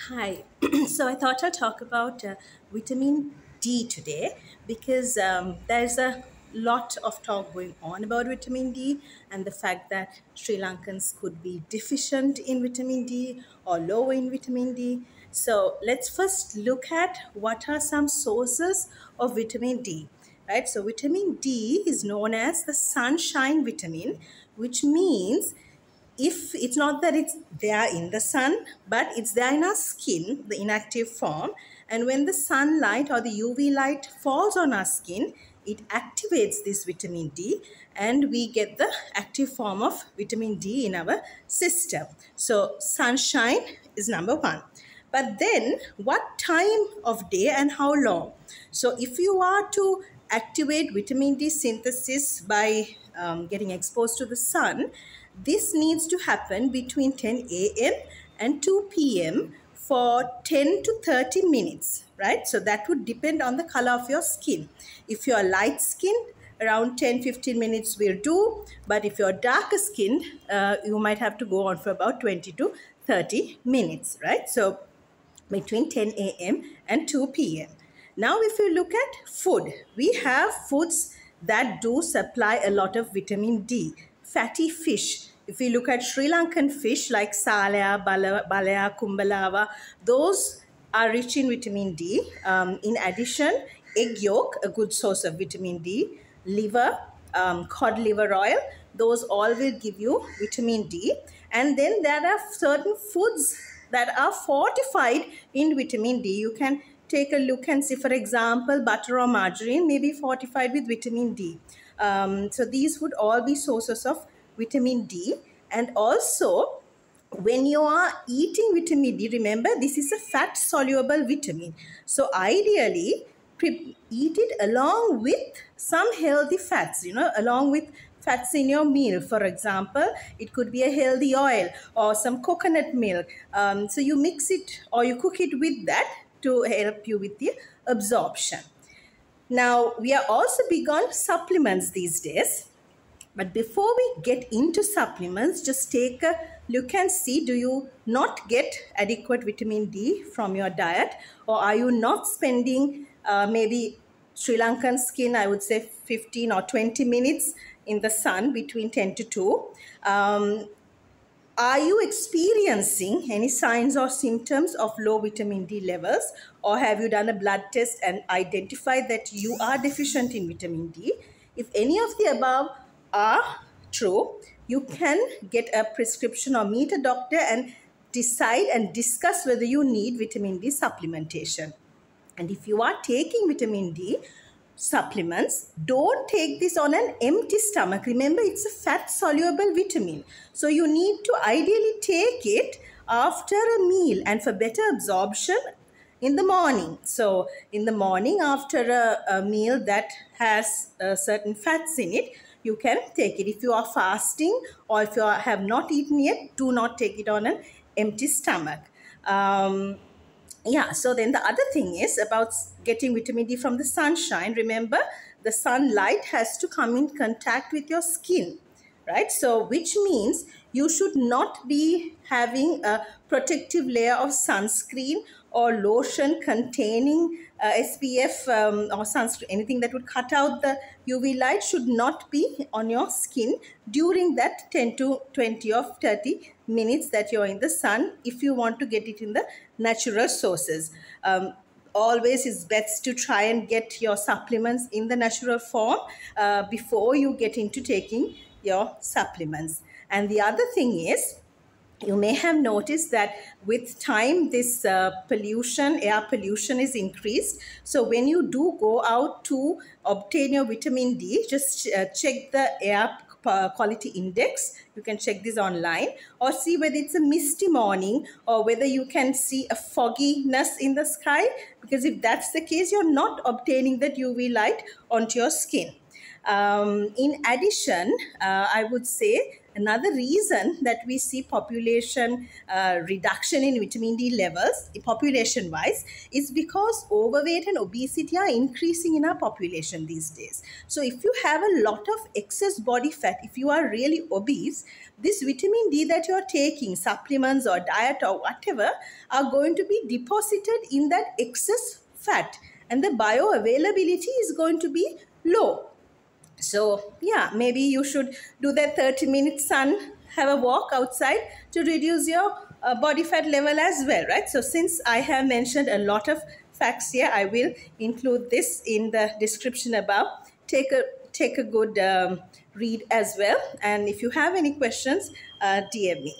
Hi. So I thought I'd talk about vitamin D today because there's a lot of talk going on about vitamin D and the fact that Sri Lankans could be deficient in vitamin D or low in vitamin D. So let's first look at what are some sources of vitamin D. Right? So vitamin D is known as the sunshine vitamin, which means if it's not that it's there in the sun, but it's there in our skin, the inactive form, and when the sunlight or the UV light falls on our skin, it activates this vitamin D and we get the active form of vitamin D in our system. So sunshine is number one. But then what time of day and how long? So if you are to activate vitamin D synthesis by getting exposed to the sun, this needs to happen between 10 a.m. and 2 p.m. for 10 to 30 minutes, right? So that would depend on the color of your skin. If you are light skinned, around 10-15 minutes will do. But if you're darker skinned, you might have to go on for about 20 to 30 minutes, right? So between 10 a.m. and 2 p.m. Now, if you look at food, we have foods that do supply a lot of vitamin D. Fatty fish. If we look at Sri Lankan fish like salaya, balaya, kumbalawa, those are rich in vitamin D. In addition, egg yolk, a good source of vitamin D, liver, cod liver oil, those all will give you vitamin D. And then there are certain foods that are fortified in vitamin D. You can take a look and see, for example, butter or margarine may be fortified with vitamin D. So these would all be sources of vitamin D. And also, when you are eating vitamin D, remember this is a fat soluble vitamin. So ideally, eat it along with some healthy fats, along with fats in your meal. For example, it could be a healthy oil or some coconut milk. So you mix it or you cook it with that to help you with the absorption. Now, we are also big on supplements these days. But before we get into supplements, just take a look and see, do you not get adequate vitamin D from your diet? Or are you not spending maybe Sri Lankan skin, I would say 15 or 20 minutes in the sun between 10 to 2? Are you experiencing any signs or symptoms of low vitamin D levels? Or have you done a blood test and identified that you are deficient in vitamin D? If any of the above are true, you can get a prescription or meet a doctor and decide and discuss whether you need vitamin D supplementation. And if you are taking vitamin D supplements, don't take this on an empty stomach. Remember, it's a fat soluble vitamin. So you need to ideally take it after a meal and for better absorption in the morning. So in the morning after a meal that has certain fats in it, you can take it. If you are fasting or if you have not eaten yet, do not take it on an empty stomach. So then the other thing is about getting vitamin D from the sunshine. Remember, the sunlight has to come in contact with your skin, right? So which means you should not be having a protective layer of sunscreen or lotion containing SPF or sunscreen. Anything that would cut out the UV light should not be on your skin during that 10 to 20 or 30 minutes that you're in the sun if you want to get it in the natural sources. Always is best to try and get your supplements in the natural form before you get into taking your supplements. And the other thing is, you may have noticed that with time, this air pollution is increased. So when you do go out to obtain your vitamin D, just check the air quality index. You can check this online or see whether it's a misty morning or whether you can see a fogginess in the sky. Because if that's the case, you're not obtaining that UV light onto your skin. In addition, I would say another reason that we see population reduction in vitamin D levels, population wise, is because overweight and obesity are increasing in our population these days. So, if you have a lot of excess body fat, if you are really obese, this vitamin D that you are taking, supplements or diet or whatever, are going to be deposited in that excess fat, and the bioavailability is going to be low. So, yeah, maybe you should do that 30-minute sun, have a walk outside to reduce your body fat level as well, right? So, since I have mentioned a lot of facts here, I will include this in the description above. Take a good read as well. And if you have any questions, DM me.